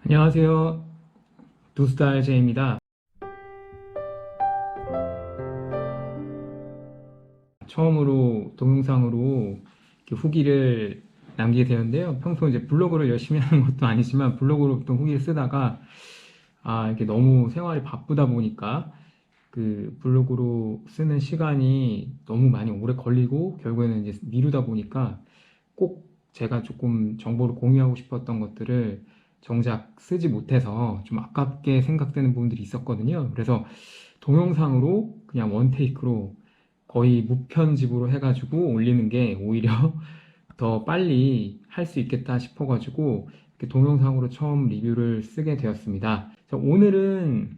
안녕하세요. 두스타일제입니다. 처음으로 동영상으로 이렇게 후기를 남기게 되었는데요. 평소 이제 블로그를 열심히 하는 것도 아니지만 블로그로 보통 후기를 쓰다가 이렇게 너무 생활이 바쁘다 보니까 그 블로그로 쓰는 시간이 너무 많이 오래 걸리고 결국에는 이제 미루다 보니까 꼭 제가 조금 정보를 공유하고 싶었던 것들을 정작 쓰지 못해서 좀 아깝게 생각되는 부분들이 있었거든요. 그래서 동영상으로 그냥 원테이크로 거의 무편집으로 해가지고 올리는 게 오히려 더 빨리 할 수 있겠다 싶어가지고 이렇게 동영상으로 처음 리뷰를 쓰게 되었습니다. 오늘은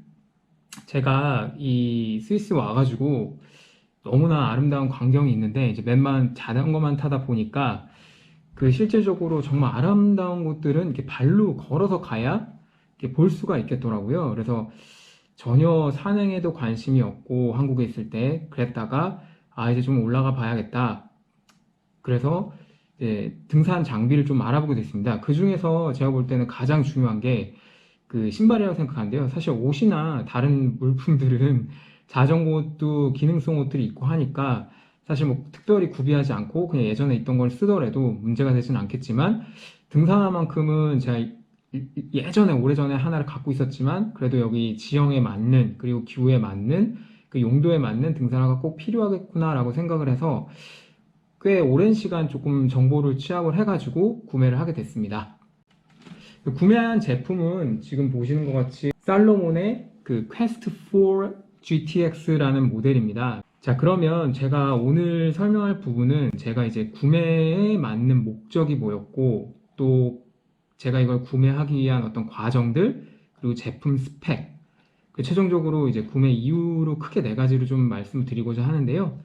제가 이 스위스 와가지고 너무나 아름다운 광경이 있는데 이제 맨만 자전거만 타다 보니까 그 실질적으로 정말 아름다운 곳들은 이렇게 발로 걸어서 가야 이렇게 볼 수가 있겠더라고요. 그래서 전혀 산행에도 관심이 없고 한국에 있을 때 그랬다가 이제 좀 올라가 봐야겠다. 그래서 이제 등산 장비를 좀 알아보게 됐습니다. 그 중에서 제가 볼 때는 가장 중요한 게 그 신발이라고 생각하는데요. 사실 옷이나 다른 물품들은 자전거 옷도 기능성 옷들이 있고 하니까 사실 뭐 특별히 구비하지 않고 그냥 예전에 있던 걸 쓰더라도 문제가 되진 않겠지만 등산화만큼은 제가 예전에 오래전에 하나를 갖고 있었지만 그래도 여기 지형에 맞는 그리고 기후에 맞는 그 용도에 맞는 등산화가 꼭 필요하겠구나라고 생각을 해서 꽤 오랜 시간 조금 정보를 취합을 해가지고 구매를 하게 됐습니다. 구매한 제품은 지금 보시는 것 같이 살로몬의 그 퀘스트 4 GTX라는 모델입니다. 자, 그러면 제가 오늘 설명할 부분은 제가 이제 구매에 맞는 목적이 뭐였고 또 제가 이걸 구매하기 위한 어떤 과정들 그리고 제품 스펙 최종적으로 이제 구매 이유로 크게 네 가지로 좀 말씀드리고자 하는데요.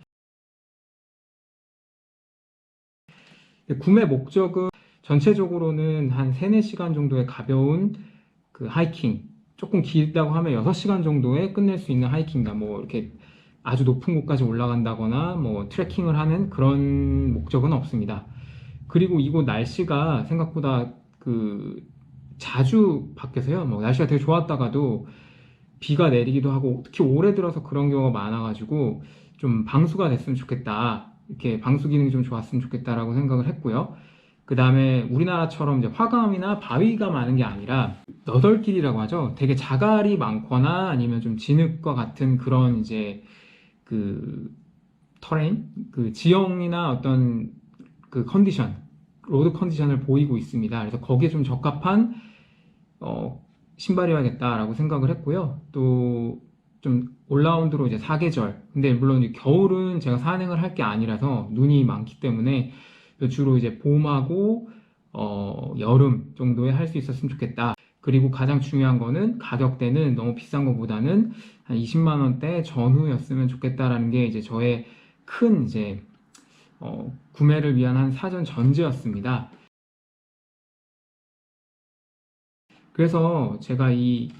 구매 목적은 전체적으로는 한 3, 4시간 정도의 가벼운 그 하이킹, 조금 길다고 하면 6시간 정도에 끝낼 수 있는 하이킹이다. 뭐 이렇게 아주 높은 곳까지 올라간다거나 뭐 트레킹을 하는 그런 목적은 없습니다. 그리고 이곳 날씨가 생각보다 그 자주 바뀌어서요. 뭐 날씨가 되게 좋았다가도 비가 내리기도 하고 특히 올해 들어서 그런 경우가 많아가지고 좀 방수가 됐으면 좋겠다. 이렇게 방수 기능이 좀 좋았으면 좋겠다라고 생각을 했고요. 그 다음에 우리나라처럼 이제 화감이나 바위가 많은 게 아니라 너덜길이라고 하죠. 되게 자갈이 많거나 아니면 좀 진흙과 같은 그런 이제 그 터레인, 그 지형이나 어떤 그 컨디션, 로드 컨디션을 보이고 있습니다. 그래서 거기에 좀 적합한 신발이어야겠다라고 생각을 했고요. 또 좀 올라운드로 이제 사계절. 근데 물론 이제 겨울은 제가 산행을 할 게 아니라서 눈이 많기 때문에 주로 이제 봄하고 여름 정도에 할 수 있었으면 좋겠다. 그리고 가장 중요한 거는 가격대는 너무 비싼 것보다는 한 20만 원대 전후였으면 좋겠다라는 게 이제 저의 큰 이제 구매를 위한 한 사전 전제였습니다. 그래서 제가 이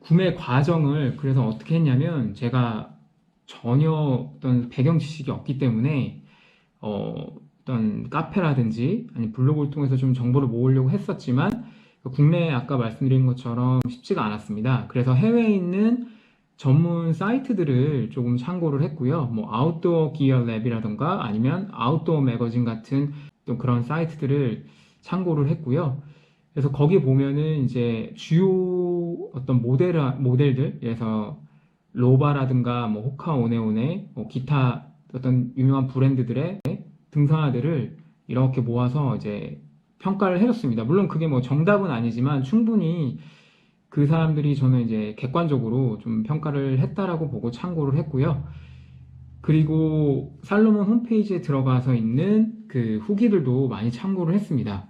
구매 과정을 그래서 어떻게 했냐면 제가 전혀 어떤 배경 지식이 없기 때문에 어떤 카페라든지 아니 블로그를 통해서 좀 정보를 모으려고 했었지만 국내에 아까 말씀드린 것처럼 쉽지가 않았습니다. 그래서 해외에 있는 전문 사이트들을 조금 참고를 했고요. 뭐 아웃도어 기어 랩이라던가 아니면 아웃도어 매거진 같은 또 그런 사이트들을 참고를 했고요. 그래서 거기 보면은 이제 주요 어떤 모델들, 그래서 로바라든가 뭐 호카 오네오네, 뭐 기타 어떤 유명한 브랜드들의 등산화들을 이렇게 모아서 이제 평가를 해줬습니다. 물론 그게 뭐 정답은 아니지만 충분히 그 사람들이 저는 이제 객관적으로 좀 평가를 했다라고 보고 참고를 했고요. 그리고 살로몬 홈페이지에 들어가서 있는 그 후기들도 많이 참고를 했습니다.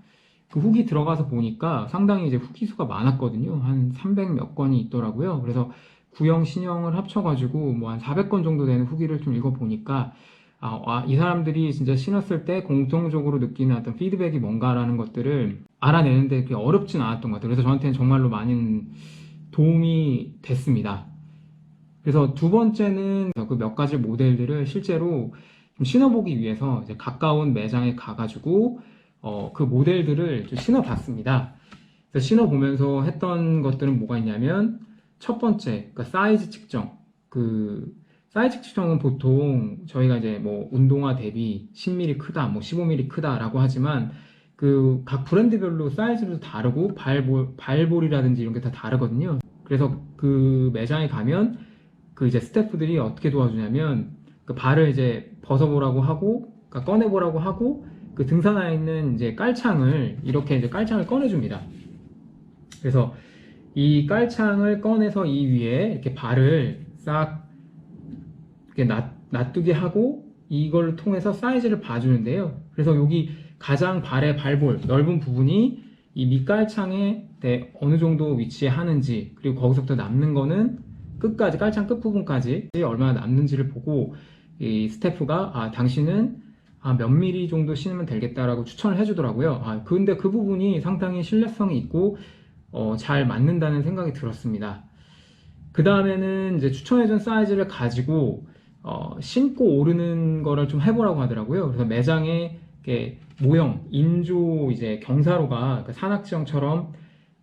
그 후기 들어가서 보니까 상당히 이제 후기 수가 많았거든요. 한 300 몇 건이 있더라고요. 그래서 구형, 신형을 합쳐가지고 뭐 한 400건 정도 되는 후기를 좀 읽어보니까 이 사람들이 진짜 신었을 때 공통적으로 느끼는 어떤 피드백이 뭔가라는 것들을 알아내는데 그게 어렵진 않았던 것 같아요. 그래서 저한테는 정말로 많은 도움이 됐습니다. 그래서 두 번째는 그 몇 가지 모델들을 실제로 좀 신어보기 위해서 이제 가까운 매장에 가가지고 그 모델들을 좀 신어봤습니다. 그래서 신어보면서 했던 것들은 뭐가 있냐면, 첫 번째, 그러니까 사이즈 측정. 그, 사이즈 측정은 보통 저희가 이제 뭐 운동화 대비 10mm 크다, 뭐 15mm 크다라고 하지만, 그 각 브랜드별로 사이즈도 다르고, 발볼이라든지 이런 게 다 다르거든요. 그래서 그 매장에 가면 그 이제 스태프들이 어떻게 도와주냐면 그 발을 이제 벗어보라고 하고, 그러니까 꺼내보라고 하고, 그 등산화에 있는 이제 깔창을 이렇게 이제 깔창을 꺼내줍니다. 그래서 이 깔창을 꺼내서 이 위에 이렇게 발을 싹 이렇게 놔두게 하고 이걸 통해서 사이즈를 봐주는데요. 그래서 여기 가장 발의 발볼 넓은 부분이 이 밑깔창에 어느 정도 위치에 하는지, 그리고 거기서부터 남는 거는 끝까지 깔창 끝부분까지 얼마나 남는지를 보고 이 스태프가 당신은 몇 미리 정도 신으면 되겠다라고 추천을 해주더라고요. 근데 그 부분이 상당히 신뢰성이 있고 잘 맞는다는 생각이 들었습니다. 그 다음에는 이제 추천해준 사이즈를 가지고 신고 오르는 거를 좀 해보라고 하더라고요. 그래서 매장에 이렇게 모형, 인조 이제 경사로가 그 산악지형처럼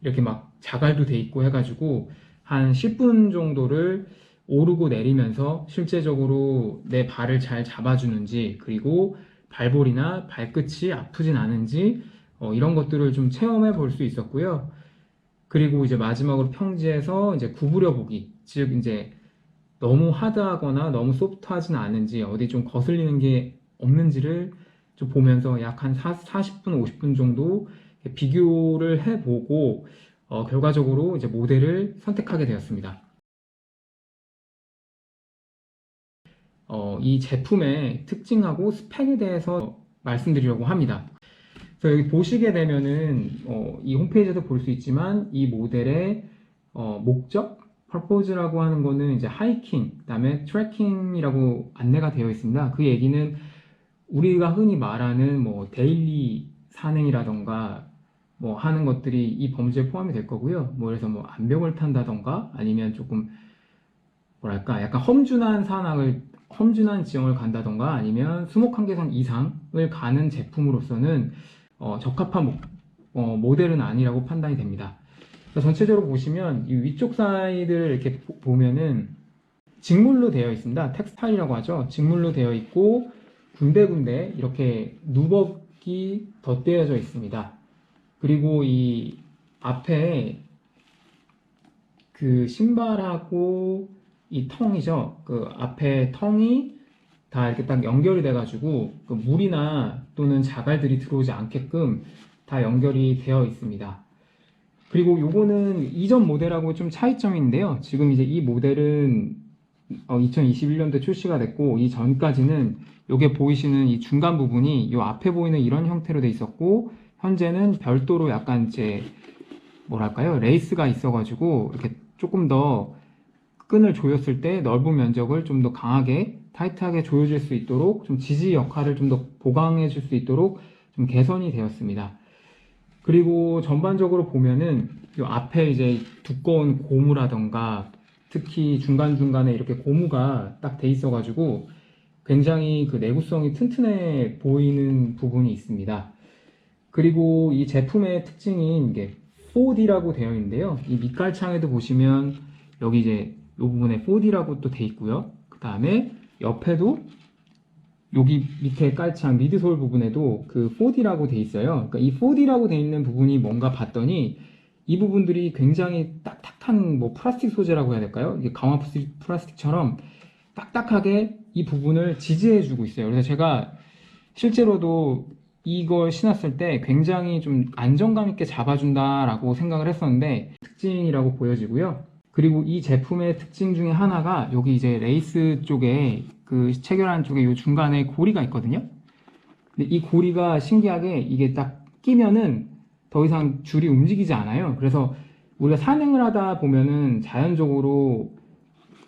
이렇게 막 자갈도 돼 있고 해가지고 한 10분 정도를 오르고 내리면서 실제적으로 내 발을 잘 잡아주는지, 그리고 발볼이나 발끝이 아프진 않은지 이런 것들을 좀 체험해 볼 수 있었고요. 그리고 이제 마지막으로 평지에서 이제 구부려 보기, 즉 이제 너무 하드하거나 너무 소프트하진 않은지, 어디 좀 거슬리는 게 없는지를 좀 보면서 약 한 40분, 50분 정도 비교를 해보고 결과적으로 이제 모델을 선택하게 되었습니다. 이 제품의 특징하고 스펙에 대해서 말씀드리려고 합니다. 그래서 여기 보시게 되면은 이 홈페이지에도 볼 수 있지만 이 모델의 목적, 퍼포즈라고 하는 거는 이제 하이킹, 그다음에 트레킹이라고 안내가 되어 있습니다. 그 얘기는 우리가 흔히 말하는 뭐 데일리 산행이라던가 뭐 하는 것들이 이 범주에 포함이 될 거고요. 뭐 그래서 뭐 암벽을 탄다던가 아니면 조금 뭐랄까 약간 험준한 지형을 간다던가 아니면 수목한계선 이상을 가는 제품으로서는 적합한 모델은 아니라고 판단이 됩니다. 전체적으로 보시면 이 위쪽 사이드를 이렇게 보면은 직물로 되어 있습니다. 텍스타일이라고 하죠. 직물로 되어 있고 군데군데 이렇게 누벅이 덧대어져 있습니다. 그리고 이 앞에 그 신발하고 이 텅이죠. 그 앞에 텅이 다 이렇게 딱 연결이 돼가지고 그 물이나 또는 자갈들이 들어오지 않게끔 다 연결이 되어 있습니다. 그리고 요거는 이전 모델하고 좀 차이점인데요. 지금 이제 이 모델은 2021년도에 출시가 됐고, 이 전까지는 요게 보이시는 이 중간 부분이 요 앞에 보이는 이런 형태로 돼 있었고, 현재는 별도로 약간 이제 뭐랄까요, 레이스가 있어가지고 이렇게 조금 더 끈을 조였을 때 넓은 면적을 좀 더 강하게 타이트하게 조여질 수 있도록 좀 지지 역할을 좀 더 보강해 줄 수 있도록 좀 개선이 되었습니다. 그리고 전반적으로 보면은 이 앞에 이제 두꺼운 고무라던가 특히 중간중간에 이렇게 고무가 딱 돼 있어 가지고 굉장히 그 내구성이 튼튼해 보이는 부분이 있습니다. 그리고 이 제품의 특징인 게 4D라고 되어 있는데요. 이 밑갈창에도 보시면 여기 이제 이 부분에 4D라고 또 돼 있고요. 그 다음에 옆에도 여기 밑에 깔창 미드솔 부분에도 그 4D라고 돼 있어요. 그러니까 이 4D라고 돼 있는 부분이 뭔가 봤더니 이 부분들이 굉장히 딱딱한 뭐 플라스틱 소재라고 해야 될까요? 이게 강화 플라스틱처럼 딱딱하게 이 부분을 지지해 주고 있어요. 그래서 제가 실제로도 이걸 신었을 때 굉장히 좀 안정감 있게 잡아준다라고 생각을 했었는데 특징이라고 보여지고요. 그리고 이 제품의 특징 중에 하나가 여기 이제 레이스 쪽에 그 체결한 쪽에 이 중간에 고리가 있거든요. 근데 이 고리가 신기하게 이게 딱 끼면은 더 이상 줄이 움직이지 않아요. 그래서 우리가 산행을 하다 보면은 자연적으로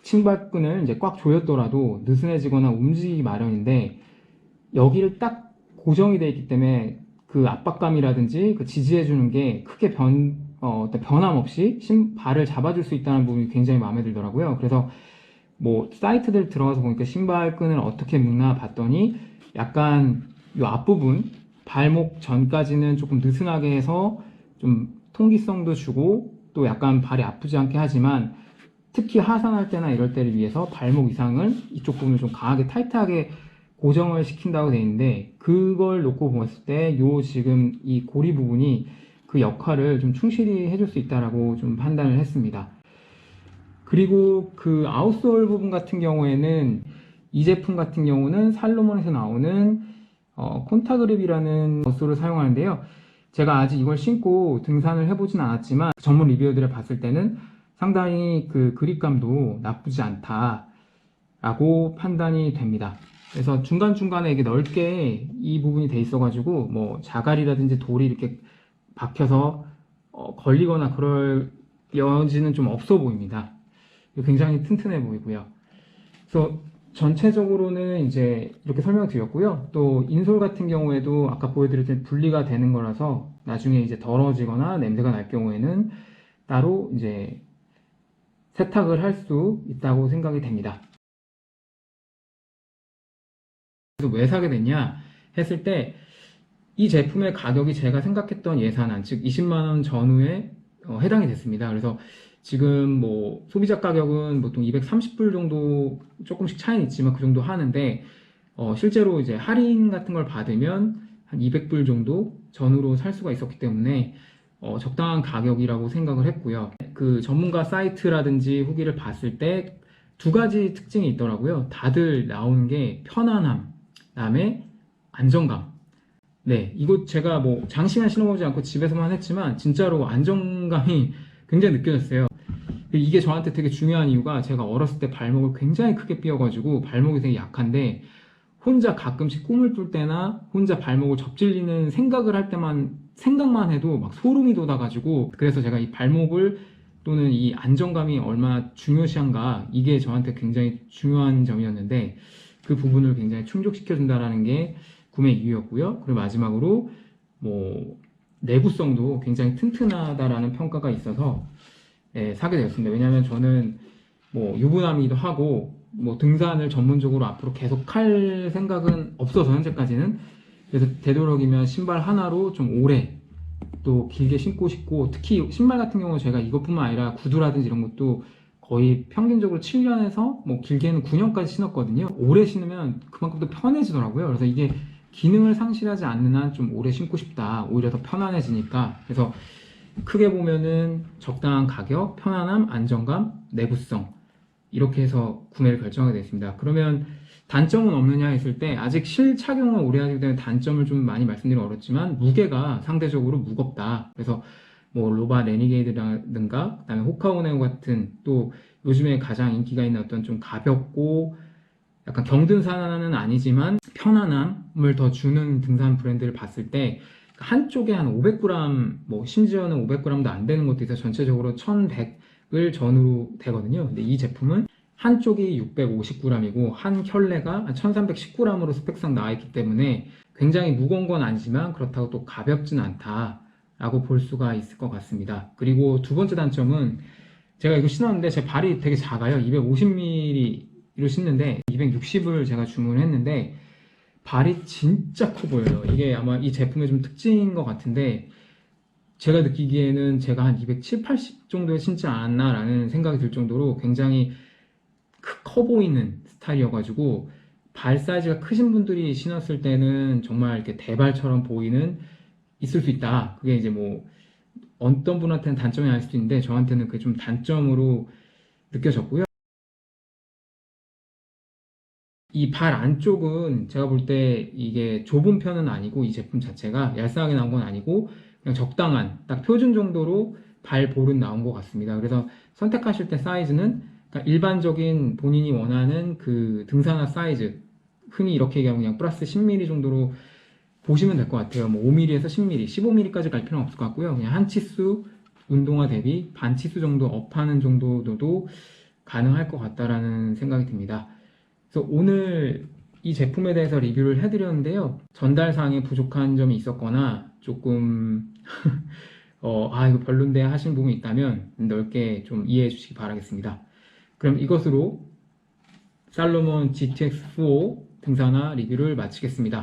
신발끈을 이제 꽉 조였더라도 느슨해지거나 움직이기 마련인데 여기를 딱 고정이 되어 있기 때문에 그 압박감이라든지 그 지지해주는 게 크게 어떤 변함 없이 발을 잡아줄 수 있다는 부분이 굉장히 마음에 들더라고요. 그래서 뭐 사이트들 들어가서 보니까 신발끈을 어떻게 묶나 봤더니 약간 이 앞부분 발목 전까지는 조금 느슨하게 해서 좀 통기성도 주고 또 약간 발이 아프지 않게 하지만 특히 하산할 때나 이럴 때를 위해서 발목 이상을 이쪽 부분을 좀 강하게 타이트하게 고정을 시킨다고 되어 있는데 그걸 놓고 봤을 때 요 지금 이 고리 부분이 그 역할을 좀 충실히 해줄 수 있다라고 좀 판단을 했습니다. 그리고 그 아웃솔 부분 같은 경우에는 이 제품 같은 경우는 살로몬에서 나오는 콘타그립이라는 아웃솔을 사용하는데요. 제가 아직 이걸 신고 등산을 해보진 않았지만 전문 리뷰어들을 봤을 때는 상당히 그 그립감도 나쁘지 않다라고 판단이 됩니다. 그래서 중간중간에 이게 넓게 이 부분이 돼 있어가지고 뭐 자갈이라든지 돌이 이렇게 박혀서 걸리거나 그럴 여지는 좀 없어 보입니다. 굉장히 튼튼해 보이고요. 그래서 전체적으로는 이제 이렇게 설명드렸고요. 또 인솔 같은 경우에도 아까 보여드렸던 분리가 되는 거라서 나중에 이제 더러워지거나 냄새가 날 경우에는 따로 이제 세탁을 할 수 있다고 생각이 됩니다. 그래서 왜 사게 됐냐 했을 때 이 제품의 가격이 제가 생각했던 예산안, 즉 20만원 전후에 해당이 됐습니다. 그래서 지금 뭐 소비자 가격은 보통 230불 정도 조금씩 차이는 있지만 그 정도 하는데 실제로 이제 할인 같은 걸 받으면 한 200불 정도 전후로 살 수가 있었기 때문에 적당한 가격이라고 생각을 했고요. 그 전문가 사이트라든지 후기를 봤을 때 두 가지 특징이 있더라고요. 다들 나오는 게 편안함, 그다음에 안정감. 네, 이거 제가 뭐 장시간 신어보지 않고 집에서만 했지만 진짜로 안정감이 굉장히 느껴졌어요. 이게 저한테 되게 중요한 이유가 제가 어렸을 때 발목을 굉장히 크게 삐어가지고 발목이 되게 약한데 혼자 가끔씩 꿈을 꿀 때나 혼자 발목을 접질리는 생각을 할 때만 생각만 해도 막 소름이 돋아가지고 그래서 제가 이 발목을 또는 이 안정감이 얼마나 중요시한가 이게 저한테 굉장히 중요한 점이었는데 그 부분을 굉장히 충족시켜준다라는 게 구매 이유였고요. 그리고 마지막으로 뭐 내구성도 굉장히 튼튼하다라는 평가가 있어서 사게 되었습니다. 왜냐하면 저는 뭐 유부남이기도 하고 뭐 등산을 전문적으로 앞으로 계속 할 생각은 없어서 현재까지는 그래서 되도록이면 신발 하나로 좀 오래 또 길게 신고 싶고 특히 신발 같은 경우 제가 이것뿐만 아니라 구두라든지 이런 것도 거의 평균적으로 7년에서 뭐 길게는 9년까지 신었거든요. 오래 신으면 그만큼 또 편해지더라고요. 그래서 이게 기능을 상실하지 않는 한 좀 오래 신고 싶다. 오히려 더 편안해지니까. 그래서 크게 보면은 적당한 가격, 편안함, 안정감, 내구성 이렇게 해서 구매를 결정하게 됐습니다. 그러면 단점은 없느냐 했을 때 아직 실착용을 오래 하기 때문에 단점을 좀 많이 말씀드리기 어렵지만 무게가 상대적으로 무겁다. 그래서 뭐 로바 레니게이드라든가 그다음에 호카오네오 같은 또 요즘에 가장 인기가 있는 어떤 좀 가볍고 약간 경등산은 아니지만 편안함을 더 주는 등산 브랜드를 봤을 때 한쪽에 한 500g, 뭐 심지어는 500g도 안 되는 것도 있어서 전체적으로 1100을 전후로 되거든요. 근데 이 제품은 한쪽이 650g이고 한 켤레가 1319g으로 스펙상 나와 있기 때문에 굉장히 무거운 건 아니지만 그렇다고 또 가볍진 않다라고 볼 수가 있을 것 같습니다. 그리고 두 번째 단점은 제가 이거 신었는데 제 발이 되게 작아요. 250mm로 신는데 260을 제가 주문했는데 발이 진짜 커 보여요. 이게 아마 이 제품의 좀 특징인 것 같은데 제가 느끼기에는 제가 한 270, 80 정도에 신지 않았나라는 생각이 들 정도로 굉장히 커 보이는 스타일이어가지고 발 사이즈가 크신 분들이 신었을 때는 정말 이렇게 대발처럼 보이는 있을 수 있다. 그게 이제 뭐 어떤 분한테는 단점이 아닐 수도 있는데 저한테는 그게 좀 단점으로 느껴졌고요. 이 발 안쪽은 제가 볼 때 이게 좁은 편은 아니고 이 제품 자체가 얄쌍하게 나온 건 아니고 그냥 적당한 딱 표준 정도로 발 볼은 나온 것 같습니다. 그래서 선택하실 때 사이즈는 그러니까 일반적인 본인이 원하는 그 등산화 사이즈 흔히 이렇게 얘기하면 그냥 플러스 10mm 정도로 보시면 될 것 같아요. 뭐 5mm에서 10mm, 15mm까지 갈 필요는 없을 것 같고요. 그냥 한 치수 운동화 대비 반 치수 정도 업하는 정도도 가능할 것 같다라는 생각이 듭니다. 그래서 오늘 이 제품에 대해서 리뷰를 해드렸는데요. 전달상에 부족한 점이 있었거나 조금 이거 별론데 하신 부분이 있다면 넓게 좀 이해해 주시기 바라겠습니다. 그럼 이것으로 살로몬 GTX4 등산화 리뷰를 마치겠습니다.